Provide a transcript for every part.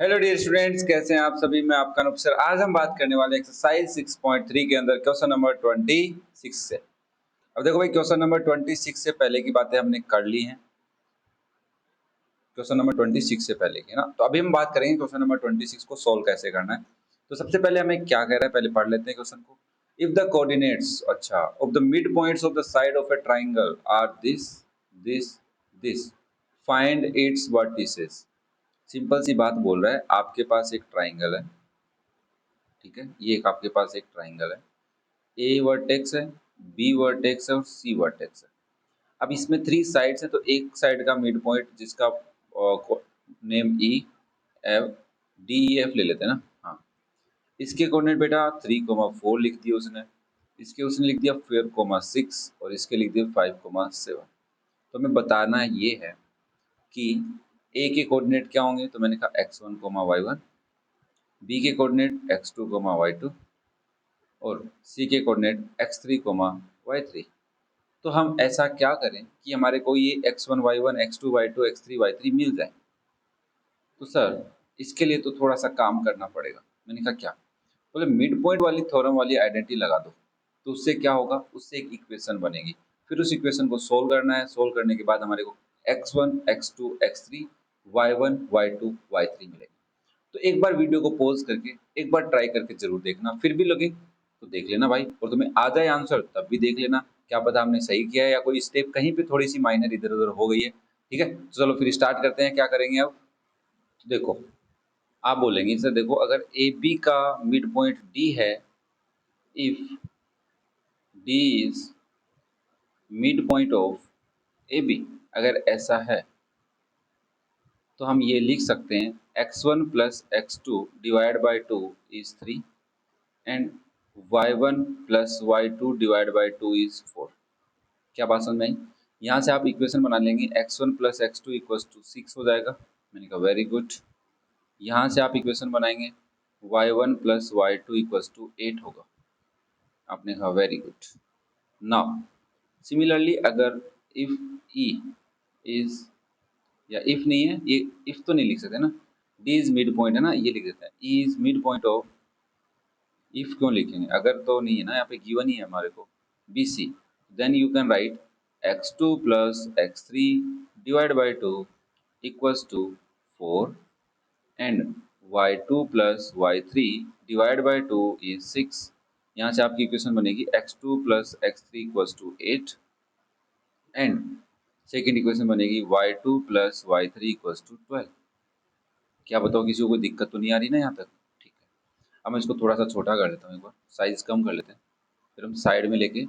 Hello dear students, कैसे हैं आप सभी। मैं आपका अनूप सर। आज हम बात करने वाले एक्सरसाइज 6.3 के अंदर क्वेश्चन नंबर 26 से। अब देखो भाई, क्वेश्चन नंबर 26 से पहले की बातें हमने कर ली हैं। क्वेश्चन नंबर 26 से पहले की ना, तो अभी हम बात करेंगे क्वेश्चन नंबर 26 को सोल्व कैसे करना है। तो सबसे पहले हमें क्या कह रहा है, पहले पढ़ लेते हैं क्वेश्चन को। If the coordinates of the mid points of the side of a triangle are this this this, find its vertices. Simple सी बात बोल रहा है, आपके पास एक ट्राइंगल है, ठीक है। ये एक आपके पास एक ट्राइंगल है, ए वर्टेक्स है, बी वर्टेक्स है और सी वर्टेक्स है। अब इसमें थ्री साइड्स है, तो एक साइड का मिड पॉइंट जिसका name E F D E F ले लेते हैं ना। हाँ, इसके कोऑर्डिनेट बेटा 3,4 लिख दिया उसने, इसके उसने लिख दिया 4,6 और इसके लिख दिया 5,7। तो हमें बताना ये है कि ए के कोऑर्डिनेट क्या होंगे। तो मैंने कहा x1, y1, बी के कोऑर्डिनेट x2, y2 और सी के कोऑर्डिनेट x3, y3। तो हम ऐसा क्या करें कि हमारे को ये x1, y1, x2, y2, x3, y3 मिल जाए। तो सर इसके लिए तो थोड़ा सा काम करना पड़ेगा। मैंने कहा क्या? बोले मिड पॉइंट वाली थ्योरम वाली आइडेंटिटी लगा दो। तो उससे क्या होगा, उससे एक इक्वेशन बनेगी। फिर उस इक्वेशन को सोल्व करना है। सोल्व करने के बाद हमारे को x1, x2, x3, y1, y2, y3 मिलेगा। तो एक बार वीडियो को पॉज करके एक बार ट्राई करके जरूर देखना, फिर भी लगे तो देख लेना भाई, और तुम्हें आ जाए आंसर तब भी देख लेना। क्या पता हमने सही किया है या कोई स्टेप कहीं पे थोड़ी सी माइनर इधर उधर हो गई है। ठीक है, तो चलो फिर स्टार्ट करते हैं। क्या करेंगे अब? तो देखो, आप बोलेंगे सर देखो, अगर ए बी का मिड पॉइंट डी है, if D is mid point of A B, अगर ऐसा है तो हम ये लिख सकते हैं x1 plus x2 divide by 2 is 3 and y1 plus y2 divide by 2 is 4। क्या बात समझ में आई? यहाँ से आप इक्वेशन बना लेंगे, x1 plus x2 equals to 6 हो जाएगा। मैंने कहा वेरी गुड। यहाँ से आप इक्वेशन बनाएंगे y1 plus y2 equals to 8 होगा। आपने कहा वेरी गुड। नाउ सिमिलरली अगर इफ ई इज, या इफ नहीं है, ये इफ तो नहीं लिख सकते ना, डी इज मिड पॉइंट है ना, ये लिख देता है E is mid point of. If क्यों लिखेंगे, अगर तो नहीं है ना, यहाँ पे गिवन ही है हमारे को B C. Then you can write x2 plus x3 divide by 2 equals to 4 and y2 plus y3 divide by 2 is 6। यहाँ से आपकी इक्वेशन बनेगी x2 plus x3 equals to 8 and second equation बनेगी y2 plus y3 equals to 12। क्या बताओ, किसी को कोई दिक्कत तो नहीं आ रही ना यहाँ तक? ठीक है, अब मैं इसको थोड़ा सा छोटा कर लेता हूँ, एक बार साइज कम कर लेते हैं, फिर हम साइड में लेके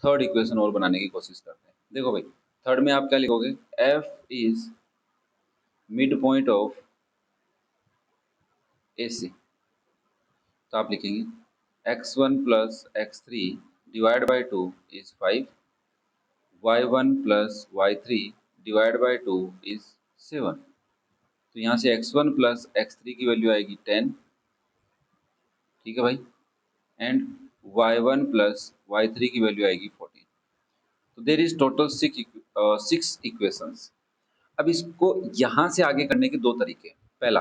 थर्ड इक्वेशन और बनाने की कोशिश करते हैं। देखो भाई, थर्ड में आप क्या लिखोगे, f is mid point of A C. तो आप लिखेंगे x1 plus x3 divide by 2 is 5, y1 plus y3 divide by 2 is 7। तो यहाँ से x1 प्लस x3 की वैल्यू आएगी 10, ठीक है भाई, एंड y1 प्लस y3 की वैल्यू आएगी 14। तो there is total six equations. अब इसको यहाँ से आगे करने के दो तरीके हैं। पहला,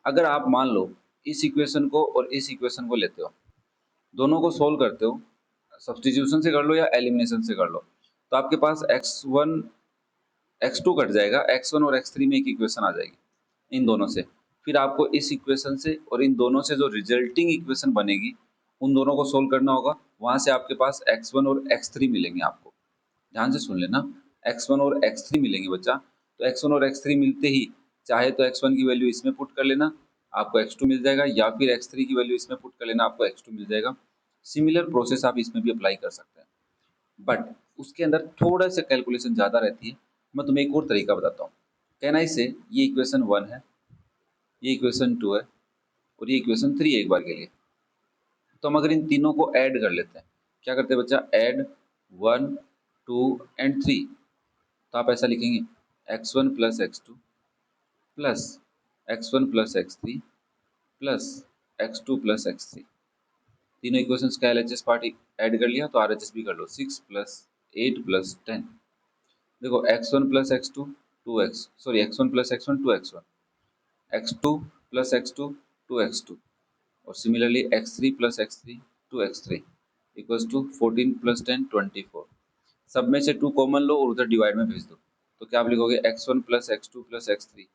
अगर आप मान लो इस इक्वेशन को और इस इक्वेशन को लेते हो, दोनों को सोल्व करते हो, सब्स्टिट्यूशन से कर लो या एलिमिनेशन से कर लो, तो आपके पास x1 x2 कट जाएगा, x1 और x3 में एक इक्वेशन आ जाएगी इन दोनों से। फिर आपको इस इक्वेशन से और इन दोनों से जो रिजल्टिंग इक्वेशन बनेगी उन दोनों को सोल्व करना होगा। वहां से आपके पास x1 और x3 मिलेंगे। आपको ध्यान से सुन लेना, x1 और x3 मिलेंगे बच्चा। तो x1 और x3 मिलते ही चाहे तो x1 की वैल्यू इसमें पुट कर लेना, आपको x2 मिल जाएगा, या फिर x3 की वैल्यू इसमें पुट कर लेना, आपको x2 मिल जाएगा। सिमिलर प्रोसेस आप इसमें भी अप्लाई कर सकते हैं, बट उसके अंदर थोड़ा सा कैलकुलेशन ज़्यादा रहती है। मैं तुम्हें एक और तरीका बताता हूँ। कहना इसे, ये इक्वेशन 1 है, ये इक्वेशन 2 है और ये इक्वेशन 3 है एक बार के लिए। तो हम अगर इन तीनों को ऐड कर लेते हैं, क्या करते हैं बच्चा, ऐड 1, 2 एंड 3। तो आप ऐसा लिखेंगे x1 plus x2 plus x1 plus x3 plus x2 plus x3। तीनों इक्वेशंस का LHS पार्ट ऐड कर लिया तो RHS भी कर लो, 6 प्लस 8 प्लस 10। देखो x1 plus x2 2x, sorry x1 plus x1 2x1, x2 plus x2 2x2 और similarly x3 plus x3 2x3 equals to 14 plus 10 24। सब में से 2 कॉमन लो और उधर डिवाइड में भेज दो। तो क्या आप लिखोगे x1 plus x2 plus x3,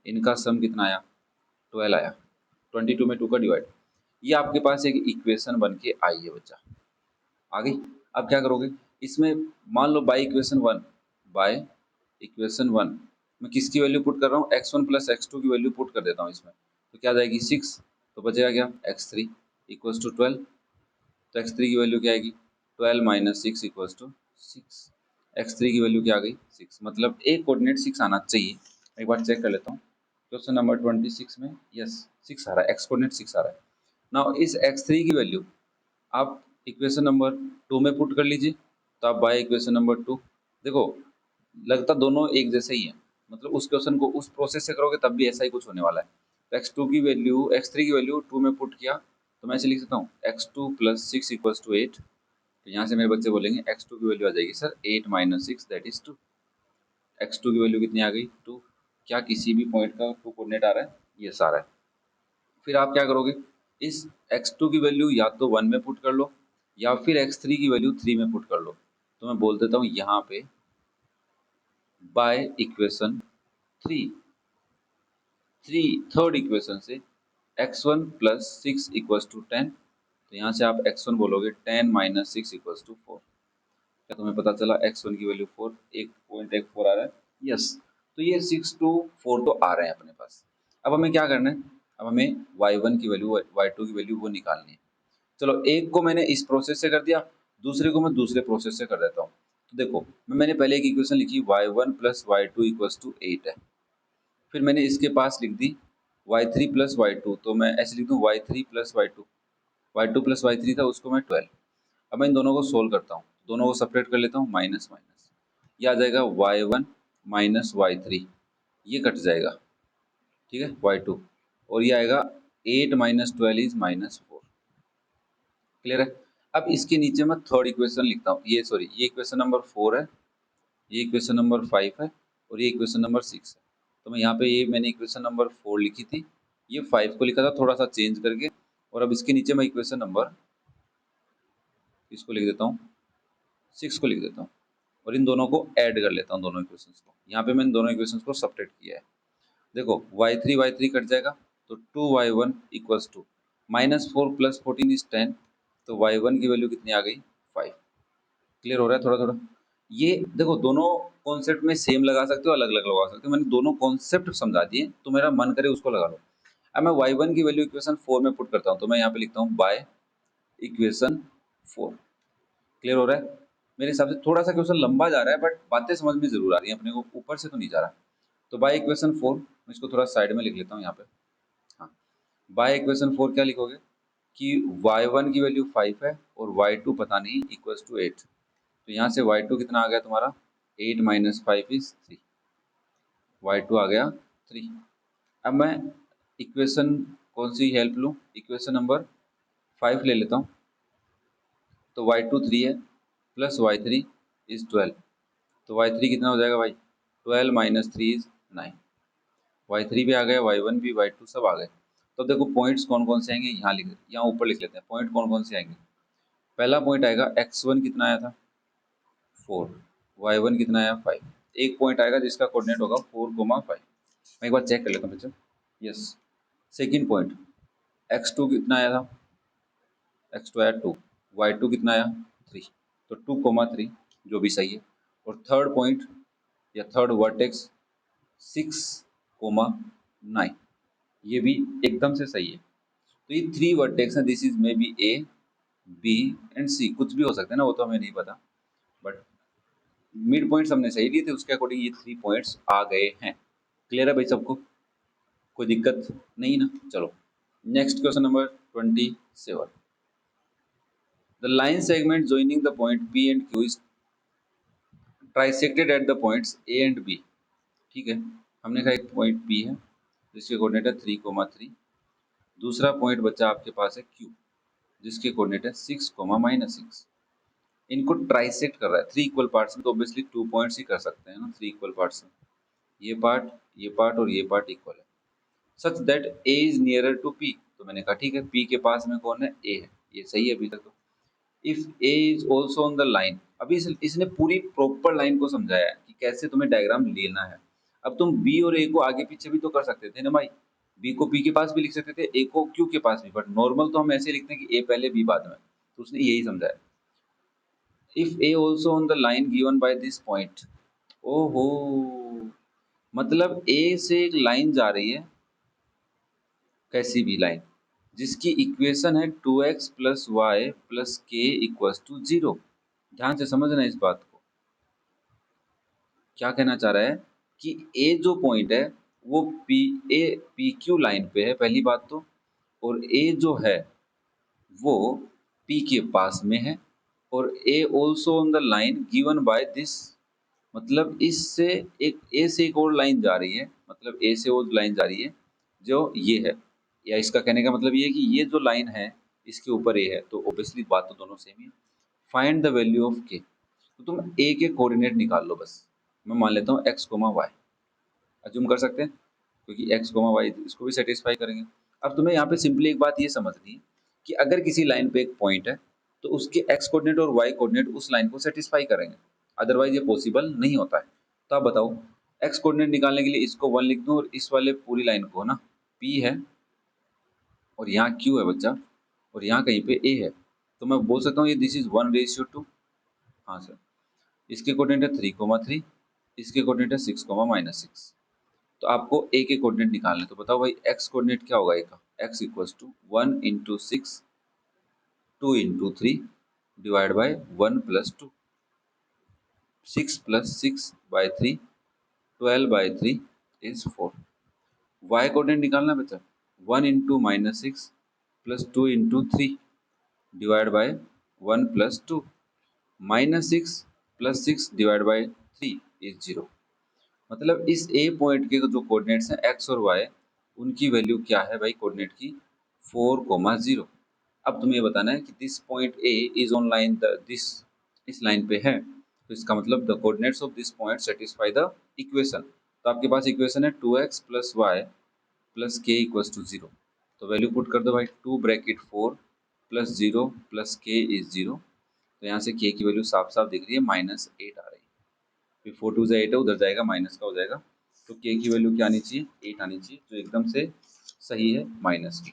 इनका सम कितना आया 12 आया। 22 में 2 का डिवाइड, ये आपके पास एक इक्वेशन बन के आई है बच्चा, आ गई। अब क्या करोगे इसमें, मान लो by equation one, by equation one मैं किसकी वैल्यू पुट कर रहा हूँ, x1 प्लस x2 की वैल्यू पुट कर देता हूँ इसमें। तो क्या आ जाएगी 6, तो बचेगा क्या x3 इक्वल्स टू 12। तो x3 की वैल्यू क्या आएगी 12 माइनस 6 इक्वल्स टू 6। x3 की वैल्यू क्या आ गई 6, मतलब एक कोऑर्डिनेट 6 आना चाहिए। एक बार चेक कर लेता हूँ क्वेश्चन नंबर 26 में, यस 6 आ रहा है, x कोऑर्डिनेट 6 आ रहा है। नाउ इस x3 की वैल्यू आप इक्वेशन नंबर 2 में पुट कर लीजिए। तो आप बाय इक्वेशन नंबर 2, देखो लगता दोनों एक जैसे ही है, मतलब उस क्वेश्चन को उस प्रोसेस से करोगे तब भी ऐसा ही कुछ होने वाला है। तो x2 की वैल्यू x3 की वैल्यू 2 में पुट किया, तो मैं ऐसे लिख सकता हूँ x2 प्लस 6 इक्वल्स टू 8। तो यहाँ से मेरे बच्चे बोलेंगे x2 की वैल्यू आ जाएगी sir 8 minus 6 that is 2। x2 की वैल्यू कितनी आ गई 2। क्या किसी भी पॉइंट का 2 कोऑर्डिनेट आ रहा है, यस आ रहा है। फिर आप क्या करोगे, इस x2 की वैल्यू या तो 1 में पुट कर लो या फिर x3 की वैल्यू 3 में पुट कर लो। तो मैं बोल देता हूँ यहाँ पे बाय इक्वेशन 3, थर्ड इक्वेशन से x1 प्लस 6 इक्वल्स टू 10। तो यहाँ से आप x1 बोलोगे 10 माइनस 6 इक्वल्स टू 4। क्या तुम्हें पता चला x1 की वैल्यू 4, 1.14 आ रहा है, यस। तो ये 6 टू 4 तो आ रहे हैं अपने पास। अब हमें क्या करना है, अब हमें y1 की वैल्यू y2 की वैल्यू वो निकालनी है। चलो एक को मैंने इस प्रोसेस से कर दिया, दूसरे को मैं दूसरे प्रोसेस से कर देता हूँ। तो देखो मैंने पहले एक इक्वेशन लिखी y1 plus y2 equals to 8 है। फिर मैंने इसके पास लिख दी y3 प्लस y2, तो मैं ऐसे लिख दूँ y3 plus y2, y2 plus y3 था उसको मैं 12। अब मैं इन दोनों को सोल्व करता हूँ, दोनों को सेपरेट कर लेता हूँ, माइनस माइनस, ये आ जाएगा y1 माइनस y3, ये कट जाएगा, ठीक है y2, और ये आएगा 8 माइनस 12 इज माइनस 4। क्लियर है। अब इसके नीचे मैं थर्ड इक्वेशन लिखता हूँ, ये सॉरी ये इक्वेशन नंबर 4 है, ये इक्वेशन नंबर 5 है और ये इक्वेशन नंबर 6 है। तो मैं यहाँ पे ये मैंने इक्वेशन नंबर 4 लिखी थी, ये 5 को लिखा था थोड़ा सा चेंज करके, और अब इसके नीचे मैं इक्वेशन नंबर इसको लिख देता हूँ 6 को लिख देता हूँ, और इन दोनों को ऐड कर लेता हूँ, दोनों इक्वेशंस को। यहाँ पे मैंने दोनों इक्वेशंस को सब्ट्रैक्ट किया है। देखो y3 कट जाएगा, तो 2y1 equals to minus 4 plus 14 is 10। तो y1 की वैल्यू कितनी आ गई 5। क्लियर हो रहा है थोड़ा थोड़ा। ये देखो दोनों कॉन्सेप्ट में सेम लगा सकते हो, अलग अलग लगा सकते हो, मैंने दोनों कॉन्सेप्ट समझा दिए, तो मेरा मन करे उसको लगा लो। अब मैं y1 की वैल्यू इक्वेशन 4 में पुट करता हूँ, तो मैं यहाँ पे लिखता हूँ बाय इक्वेशन 4। क्लियर हो रहा है। मेरे हिसाब से थोड़ा सा क्वेश्चन लंबा जा रहा है, बट बातें समझ में जरूर आ रही है अपने को, ऊपर से तो नहीं जा रहा। तो बाय इक्वेशन 4 मैं इसको थोड़ा साइड में लिख लेता हूँ यहाँ पे। हाँ, बाय इक्वेशन 4 क्या लिखोगे कि y1 की वैल्यू 5 है और y2 पता नहीं इक्वल्स टू 8। तो यहाँ से y2 कितना आ गया तुम्हारा 8 माइनस 5 इज 3, y2 आ गया 3। अब मैं इक्वेशन कौन सी हेल्प लूँ, इक्वेशन नंबर 5 ले लेता हूँ। तो y2 3 है प्लस y3 इज 12। तो y3 कितना हो जाएगा भाई 12 माइनस 3 इज 9। y3 भी आ गया, y1 भी, y2 सब आ गए। तो देखो पॉइंट्स कौन कौन से आएंगे, यहाँ लिख, यहाँ ऊपर लिख लेते हैं पॉइंट कौन कौन से आएंगे। पहला पॉइंट आएगा x1 कितना आया था 4, y1 कितना आया 5। एक पॉइंट आएगा जिसका कोऑर्डिनेट होगा 4, 5। मैं एक बार चेक कर लेता हूँ बच्चों, यस। सेकंड पॉइंट x2 कितना आया था, x2 आया 2, y2 कितना आया 3, तो 2, 3 जो भी सही है। और थर्ड पॉइंट या थर्ड वर्टेक्स 6, 9, ये भी एकदम से सही है। तो ये 3 वर्टेक्स हैं, this is maybe A B and C, कुछ भी हो सकते हैं ना, वो तो हमें नहीं पता, बट मिड पॉइंट्स हमने सही लिए थे, उसके अकॉर्डिंग ये 3 पॉइंट्स आ गए हैं। क्लियर है भाई सबको, कोई दिक्कत नहीं ना। चलो next question number 27। The line segment joining the point P and Q is trisected at the points A and B। ठीक है, हमने कहा एक पॉइंट P है जिसके कोऑर्डिनेट है 3, 3। दूसरा पॉइंट बच्चा आपके पास है Q जिसके कोऑर्डिनेट है 6, -6। इनको ट्राइसेक्ट कर रहा है 3 इक्वल पार्ट्स में, तो ऑब्वियसली 2 पॉइंट्स ही कर सकते हैं ना 3 इक्वल पार्ट्स में। ये पार्ट और ये पार्ट इक्वल है, such that A is nearer to P. तो मैंने कहा ठीक है, पी के पास में कौन है, ए है, ये सही है अभी तक तो। If A is also on the line, अभी इसने पूरी प्रॉपर लाइन को समझाया है कि कैसे तुम्हें डायग्राम लेना है। अब तुम बी और ए को आगे पीछे भी तो कर सकते थे ना भाई, बी को पी के पास भी लिख सकते थे, ए को क्यू के पास भी, बट नॉर्मल तो हम ऐसे लिखते हैं कि ए पहले बी बाद में, तो उसने यही समझाया। If A also on the line given by this point, ओहो, मतलब ए से एक लाइन जा रही है, कैसी भी लाइन, जिसकी इक्वेशन है 2x प्लस वाई प्लस के इक्वल्स टू 0। ध्यान से समझना इस बात को, क्या कहना चाह रहा है कि ए जो पॉइंट है वो पी क्यू लाइन पे है पहली बात तो, और ए जो है वो पी के पास में है, और A also on the line given by this, मतलब इससे एक ए से एक और लाइन जा रही है, मतलब ए से और लाइन जा रही है जो ये है, या इसका कहने का मतलब ये है कि ये जो लाइन है इसके ऊपर ए है, तो ऑब्वियसली बात तो दोनों सेम ही है। फाइंड द वैल्यू ऑफ के, तो तुम ए के कोऑर्डिनेट निकाल लो बस। मैं मान लेता हूँ एक्स कोमा वाई, अज्यूम कर सकते हैं क्योंकि एक्स कोमा वाई इसको भी सेटिस्फाई करेंगे। अब तुम्हें यहाँ पे सिंपली एक बात ये समझनी है कि अगर किसी लाइन पे एक पॉइंट है तो उसके एक्स कोऑर्डिनेट और वाई कोऑर्डिनेट उस लाइन को सेटिस्फाई करेंगे, अदरवाइज ये पॉसिबल नहीं होता है। तो आप बताओ, एक्स कोऑर्डिनेट निकालने के लिए इसको 1 लिख दूं और इस वाले पूरी लाइन को ना पी है, और यहाँ क्यू है बच्चा, और यहाँ कहीं पे ए है, तो मैं बोल सकता हूँ ये दिस इज 1:2। हाँ सर, इसके कोऑर्डिनेट है 3,3, इसके कोऑर्डिनेट है 6,-6। तो आपको ए के कोऑर्डिनेट निकालने, तो बताओ भाई एक्स कोऑर्डिनेट क्या होगा ए का, x equals to 1 into 6, 2 into 3 divide by 1 plus 2, 6 plus 6 by 3, 12 by 3 is 4। Y coordinate निकालना बच्चा, 1 into minus 6 plus 2 into 3 divide by 1 plus 2, minus 6 plus 6 divide by 3 is 0। मतलब इस ए पॉइंट के जो कोऑर्डिनेट्स हैं एक्स और वाई, उनकी वैल्यू क्या है भाई कोऑर्डिनेट की, 4,0। अब तुम्हें ये बताना है कि this point A is on line this, इस लाइन पे है, तो इसका मतलब the coordinates of this point satisfy the equation. तो आपके पास इक्वेशन है 2x प्लस वाई प्लस के इक्वल्स टू 0। तो वैल्यू पुट कर दो भाई, 2 ब्रैकेट 4 प्लस 0 प्लस के इज 0। तो यहाँ से के की वैल्यू साफ साफ दिख रही है, -8 आ रही है। फिर 4 2 8 है, उधर जाएगा माइनस का हो जाएगा, तो के की वैल्यू क्या आनी चाहिए, 8 आनी चाहिए, जो एकदम से सही है माइनस की।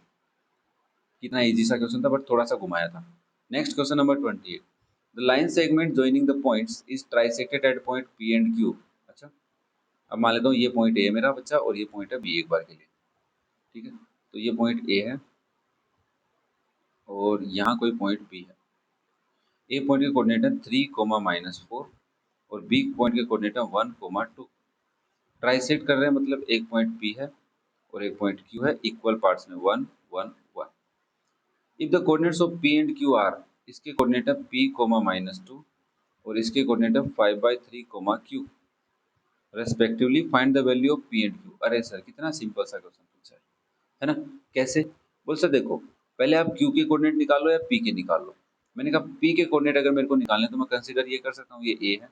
कितना इजी सा क्वेश्चन था, बट थोड़ा सा घुमाया था। Next question number 28, the line segment joining the points is trisected at point P and Q. अच्छा, अब मान लेता हूँ ये पॉइंट ए है मेरा बच्चा, और ये पॉइंट है बी एक बार के लिए, ठीक है। तो ये पॉइंट ए है और यहाँ कोई पॉइंट बी है। ए पॉइंट के कोऑर्डिनेट है 3,-4, और बी पॉइंट के कोऑर्डिनेट है 1,2। ट्राइसेक्ट कर रहे हैं मतलब एक पॉइंट पी है और एक पॉइंट क्यू है, इक्वल पार्ट्स में 1 1 1। If the coordinates of P and Q R, इसके कोऑर्डिनेट है p, -2, और इसके कोऑर्डिनेट है 5/3, Q, respectively find the value of P and Q. अरे सर कितना सिंपल सा क्वेश्चन पूछा है ना। कैसे, बोल सर देखो, पहले आप क्यू के कोऑर्डिनेट निकालो या पी के निकाल लो। मैंने कहा पी के कोऑर्डिनेट अगर मेरे को निकालने तो मैं कंसीडर ये कर सकता हूँ, ये ए है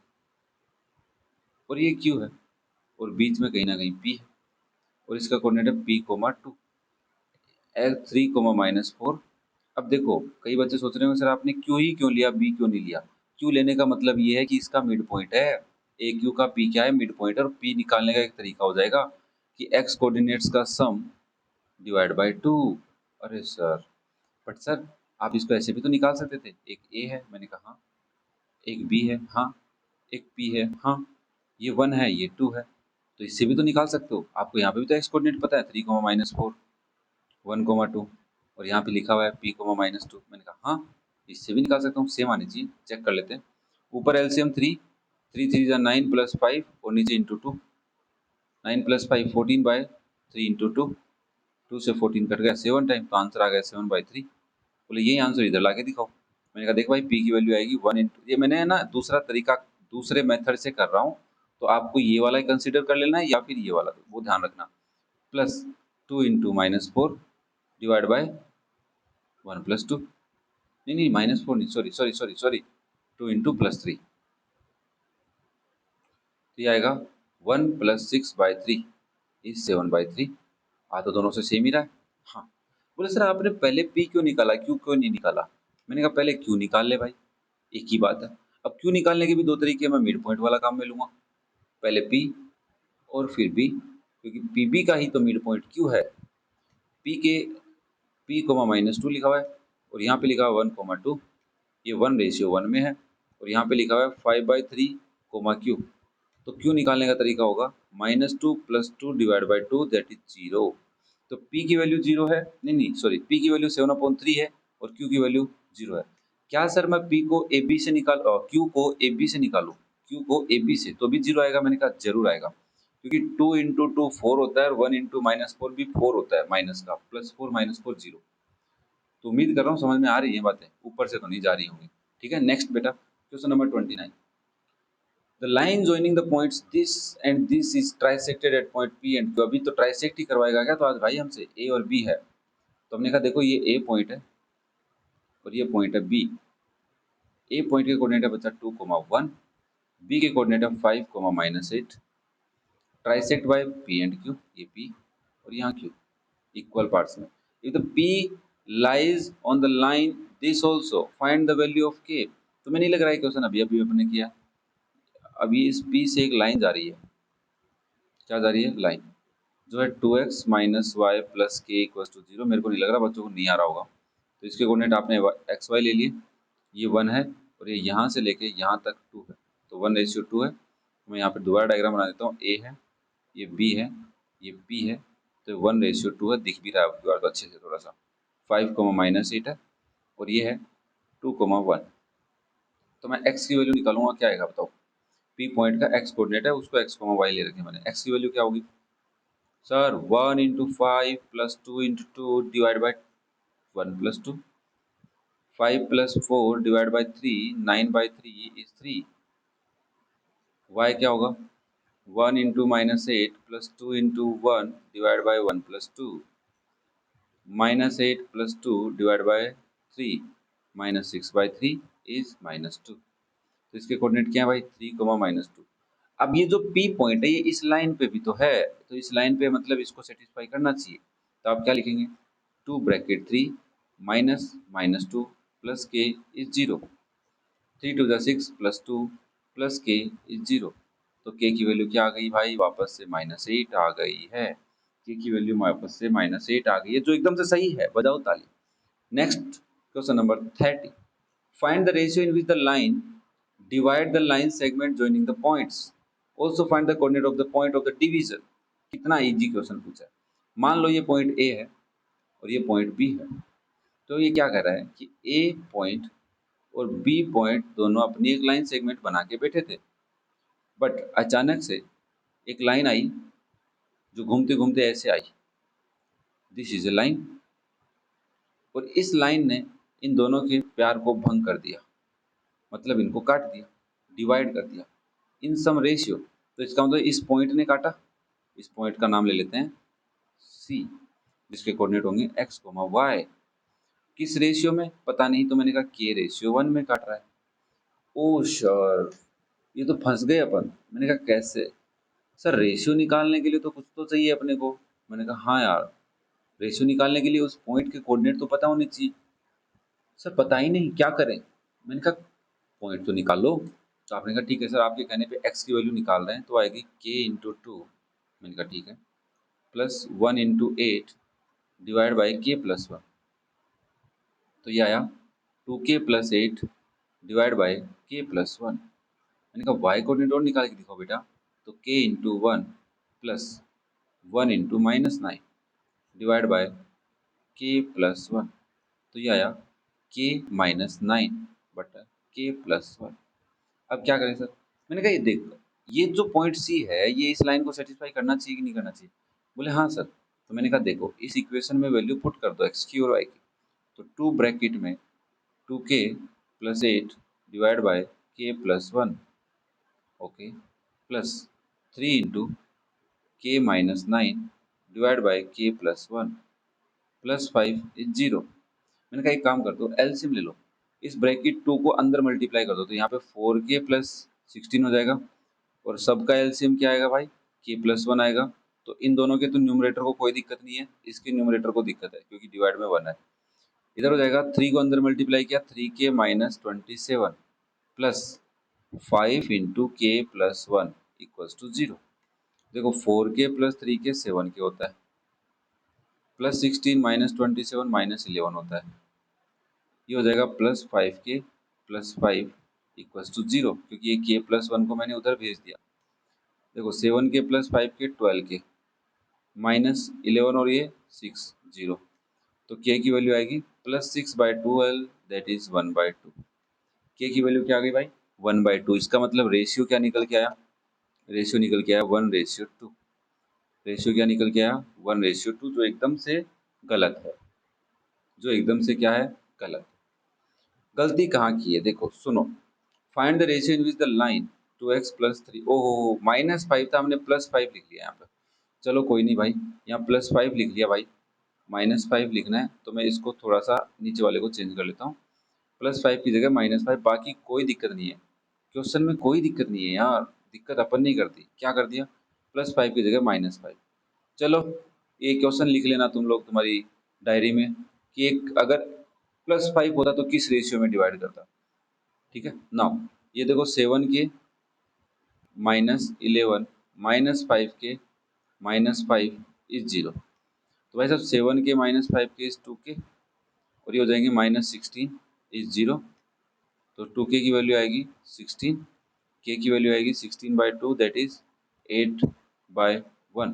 और ये क्यू है, और बीच में कहीं ना कहीं पी है, और इसका कोऑर्डिनेट है p, 2, 3, -4। अब देखो, कई बच्चे सोच रहे होंगे सर आपने क्यू ही क्यों लिया, बी क्यों नहीं लिया। क्यू लेने का मतलब ये है कि इसका मिड पॉइंट है, ए क्यू का पी क्या है, मिड पॉइंट है, और पी निकालने का एक तरीका हो जाएगा कि एक्स कोऑर्डिनेट्स का सम डिवाइड बाय 2। अरे सर, बट सर आप इसको ऐसे भी तो निकाल सकते थे, एक ए है, मैंने कहा हाँ, एक बी है हाँ, एक पी है हाँ, ये 1 है ये 2 है, तो इससे भी तो निकाल सकते हो। आपको यहाँ पे भी तो एक्स कोऑर्डिनेट पता है, 3, -4, 1, 2, और यहाँ पे लिखा हुआ है p, -2। मैंने कहा हाँ, इससे भी निकाल सकता हूँ, सेम आनी चाहिए, चेक कर लेते हैं। ऊपर एलसीएम 3, 3 3 जा 9 + 5, और नीचे इंटू 2, 9 + 5 14/3 इंटू 2, 2 से 14 कट गया 7 टाइम, तो आंसर आ गया 7/3। बोले यही आंसर इधर ला के दिखाओ। मैंने कहा देख भाई, पी की वैल्यू आएगी 1 इंटू, ये मैंने है ना दूसरा तरीका, दूसरे मेथड से कर रहा हूँ, तो आपको ये वाला ही कंसिडर कर लेना है या फिर ये वाला, वो ध्यान रखना। प्लस 2 इंटू -4 डिवाइड बाय 1 + 2, नहीं नहीं -4 नहीं, sorry sorry sorry sorry, 2 into +3, तो ये आएगा 1 + 6/3 इज 7/3। आ तो दोनों से सेम ही रहा है। हाँ, बोले सर आपने पहले पी क्यों निकाला, क्यू क्यों नहीं निकाला? मैंने कहा पहले क्यू निकाल ले भाई, एक ही बात है। अब क्यू निकालने के भी दो तरीके हैं, मैं मिड पॉइंट वाला काम में लूंगा, पहले पी और फिर बी, क्योंकि पी बी का ही तो मिड पॉइंट क्यू है। पी के पी कोमा -2 लिखा हुआ है और यहाँ पे लिखा हुआ 1,2, ये 1:1 में है और यहाँ पे लिखा हुआ है 5/3 कोमा क्यू। तो क्यू निकालने का तरीका होगा -2 + 2 / 2 दैट इज 0। तो p की वैल्यू 0 है, नहीं नहीं सॉरी, p की वैल्यू 7/3 है और q की वैल्यू 0 है। क्या सर मैं p को ab से q को ab से निकालूं, q को ab से तो भी 0 आएगा? मैंने कहा जरूर आएगा, क्योंकि 2 × 2 4 होता है और 1 × -4 भी 4 होता है, माइनस का, +4 -4 0। तो उम्मीद कर रहा हूँ समझ में आ रही है बातें, ऊपर से तो नहीं जा रही होंगी। ठीक है, नेक्स्ट बेटा question number 29। The line joining the points this and this is trisected at point P and Q। अभी तो ट्राइसेक्ट ही करवाएगा क्या तो आज भाई हमसे, A और B है। तो हमने कहा देखो ये A पॉइंट है और ये पॉइंट है B। A पॉइंट के कोऑर्डिनेट है बच्चा 2,1, B के कोऑर्डिनेट है 5, -8। Trisect by P and Q, ये P और यहाँ Q इक्वल पार्ट्स में। If the P lies on the line this also find the value of K। तुम्हें नहीं लग रहा है क्वेश्चन अभी अभी अपने किया? अभी इस P से एक लाइन जा रही है, क्या जा रही है? लाइन जो है 2x - y + k = 0। मेरे को नहीं लग रहा बच्चों को नहीं आ रहा होगा, तो इसके कोऑर्डिनेट आपने एक्स वाई ले लिए, ये 1 है और ये यहाँ से लेके यहाँ तक 2 है, तो 1:2 है। मैं यहाँ पे दोबारा डायग्राम बना देता हूँ, a है, ये b है, ये p है, तो 1:2 है, दिख भी रहा है आपकी बार तो अच्छे से थोड़ा सा। 5, -8 है और ये है 2,1। तो मैं x की वैल्यू निकालूंगा, क्या आएगा बताओ? p पॉइंट का x कोऑर्डिनेट है, उसको x, y ले रखे मैंने, x की वैल्यू क्या होगी सर? 1 × 5 + 2 × 2 / 1 + 2, 5 + 4 / 3, 9/3 is 3। y क्या होगा? 1 × -8 + 2 × 1 / 1 + 2, -8 + 2 / 3, -6/3 is -2। तो इसके कोऑर्डिनेट क्या है भाई? 3, -2। अब ये जो P पॉइंट है ये इस लाइन पे भी तो है, तो इस लाइन पे मतलब इसको सेटिस्फाई करना चाहिए। तो आप क्या लिखेंगे? 2 × 3 -2 + k is 0। 3 × 6 + 2 + k is 0। तो k की वैल्यू क्या आ गई भाई? वापस से -8 आ गई है। k की वैल्यू वापस से -8 आ गई है, जो एकदम से सही है, बजाओ ताली। Next question number 30। Find the ratio in which the line divide the line segment joining the points। Also find the coordinate of the point of the division। कितना इजी क्वेश्चन पूछा है। मान लो ये पॉइंट A है और ये point B है, तो ये क्या कर रहा है कि A पॉइंट और B पॉइंट दोनों अपनी एक लाइन सेगमेंट बना के बैठे थे, बट अचानक से एक लाइन आई जो घूमते घूमते ऐसे आई, दिस इज ए लाइन, और इस लाइन ने इन दोनों के प्यार को भंग कर दिया, मतलब इनको काट दिया, डिवाइड कर दिया इन सम रेशियो। तो इसका मतलब इस पॉइंट ने काटा, इस पॉइंट का नाम ले लेते हैं C, जिसके कोऑर्डिनेट होंगे x, y। किस रेशियो में पता नहीं, तो मैंने कहा k:1 में काट रहा है। ओ सर ये तो फंस गए अपन। मैंने कहा कैसे? सर रेशियो निकालने के लिए तो कुछ तो चाहिए अपने को। मैंने कहा हाँ यार, रेशियो निकालने के लिए उस पॉइंट के कोऑर्डिनेट तो पता होने चाहिए। सर पता ही नहीं, क्या करें? मैंने कहा पॉइंट तो निकालो। तो आपने कहा ठीक है सर, आपके कहने पे x की वैल्यू निकाल रहे हैं, तो आएगी k × 2। मैंने कहा ठीक है, +1 × 8 / k+1। तो ये आया 2k + 8 / k+1। मैंने कहा y कोऑर्डिनेट और निकाल के दिखाओ बेटा, तो k × 1 + 1 × -9 / k+1। तो ये आया k - 9 बटा k+1। अब क्या करें सर? मैंने कहा ये देख, ये जो पॉइंट C है ये इस लाइन को सेटिस्फाई करना चाहिए कि नहीं करना चाहिए? बोले हाँ सर। तो मैंने कहा देखो इस इक्वेशन में वैल्यू पुट कर दो x की और y की। तो 2 ब्रैकेट में 2k + 8 / k+1, okay, plus 3 × k - 9 / k+1 plus 5 is 0। मैंने कहा एक काम कर दो, एलसीएम ले लो, इस ब्रैकेट 2 को अंदर मल्टीप्लाई कर दो, तो यहाँ पे 4k + 16 हो जाएगा, और सबका एलसीएम क्या आएगा भाई? k+1 आएगा, तो इन दोनों के तो न्यूमरेटर को कोई दिक्कत नहीं है, इसके न्यूमरेटर को दिक्कत है क्योंकि डिवाइड में 1 है। इधर हो जाएगा 3 को अंदर मल्टीप्लाई किया 3k माइनस 27 प्लस 5 इंटू के प्लस 1 इक्वल्स टू 0। देखो 4k प्लस 3k 7k होता है, प्लस 16 माइनस 27 माइनस 11 होता है। ये हो जाएगा plus 5k plus 5 equals to 0, क्योंकि ये k प्लस 1 को मैंने उधर भेज दिया। देखो 7k plus 5k 12k minus 11 और ये 6 0, तो k की वैल्यू आएगी प्लस 6/12 दैट इज 1/2। k की वैल्यू क्या आ गई भाई 1/2। इसका मतलब रेशियो क्या निकल के आया, रेशियो निकल के आया 1:2। रेशियो क्या निकल के आया 1:2, जो एकदम से गलत है, जो एकदम से क्या है गलत। गलती कहाँ की है देखो सुनो, find the ratio in which the line 2x plus 3, ओहो -5 था, हमने +5 लिख लिया यहाँ पे। चलो कोई नहीं भाई, यहाँ +5 लिख लिया भाई, -5 लिखना है तो मैं इसको थोड़ा सा नीचे वाले को चेंज कर लेता हूँ, +5 की जगह -5, बाकी कोई दिक्कत नहीं है, क्वेश्चन में कोई दिक्कत नहीं है यार, दिक्कत अपन नहीं करती। क्या कर दिया +5 की जगह -5। चलो ये क्वेश्चन लिख लेना तुम लोग तुम्हारी डायरी में कि एक अगर +5 होता तो किस रेशियो में डिवाइड करता। ठीक है नाउ ये देखो 7k -11 -5k -5 इज 0। तो भाई साहब 7k -5k इज 2k और ये हो जाएंगे -16 इज 0। तो 2k की वैल्यू आएगी 16, k की वैल्यू आएगी 16/2 दैट इज 8/1।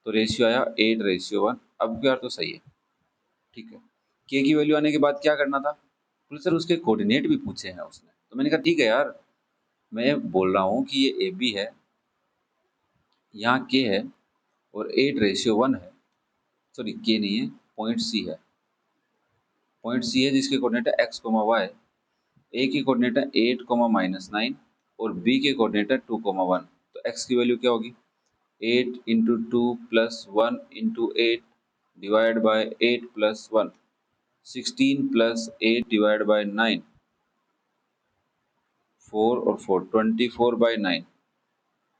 तो रेशियो आया 8:1। अब यार तो सही है, ठीक है। k की वैल्यू आने के बाद क्या करना था, बोले सर उसके कोऑर्डिनेट भी पूछे हैं उसने, तो मैंने कहा ठीक है यार, मैं बोल रहा हूँ कि ये AB है, यहाँ k है और 8:1 है, सॉरी k नहीं है, पॉइंट C है, पॉइंट C है जिसके कोऑर्डिनेट है x, y। A की कोऑर्डिनेट है 8, -9 और B के कोऑर्डिनेट है 2, 1। तो x की वैल्यू क्या होगी 8 into 2 plus 1 into 8 divide by 8 plus 1, 16 plus 8 divide by 9, 4 और 4 24/9,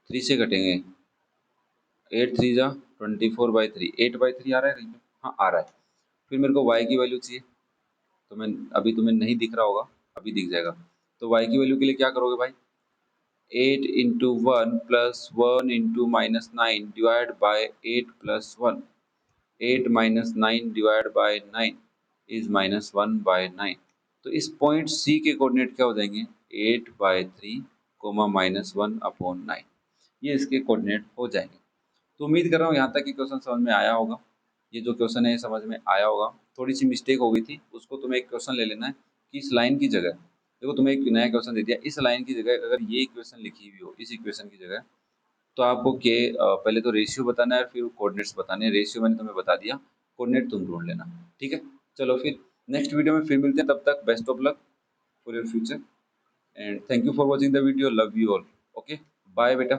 3 से कटेंगे 8 3 जा 24/3, 8/3 आ रहा है कहीं पे, हाँ आ रहा है। फिर मेरे को y की वैल्यू चाहिए, तो मैं अभी तुम्हें नहीं दिख रहा होगा, अभी दिख जाएगा। तो y की वैल्यू के लिए क्या करोगे भाई 8 into 1 plus 1 into -9 divide by 8 plus 1, 8 -9 divide by 9 is -1/9। तो इस पॉइंट C के कोऑर्डिनेट क्या हो जाएंगे 8/3, -1/9, ये इसके कोऑर्डिनेट हो जाएंगे। तो उम्मीद कर रहा हूँ यहाँ तक कि क्वेश्चन समझ में आया होगा। ये जो क्वेश्चन है ये समझ में आया होगा। थोड़ी सी मिस्टेक हो गई थी, उसको तुम्हें एक क्वेश्चन ले लेना है कि इस लाइन की जगह, देखो तुम्हें एक नया क्वेश्चन दे दिया, इस लाइन की जगह अगर ये इक्वेशन लिखी हुई हो इस इक्वेशन की जगह, तो आपको के पहले तो रेशियो बताना है, फिर कोऑर्डिनेट्स बताने हैं। रेशियो मैंने तुम्हें बता दिया, कोऑर्डिनेट तुम ढूंढ लेना। ठीक है, चलो फिर नेक्स्ट वीडियो में फिर मिलते हैं, तब तक best of luck for your future and thank you for watching the video, love you all. Okay bye बेटा।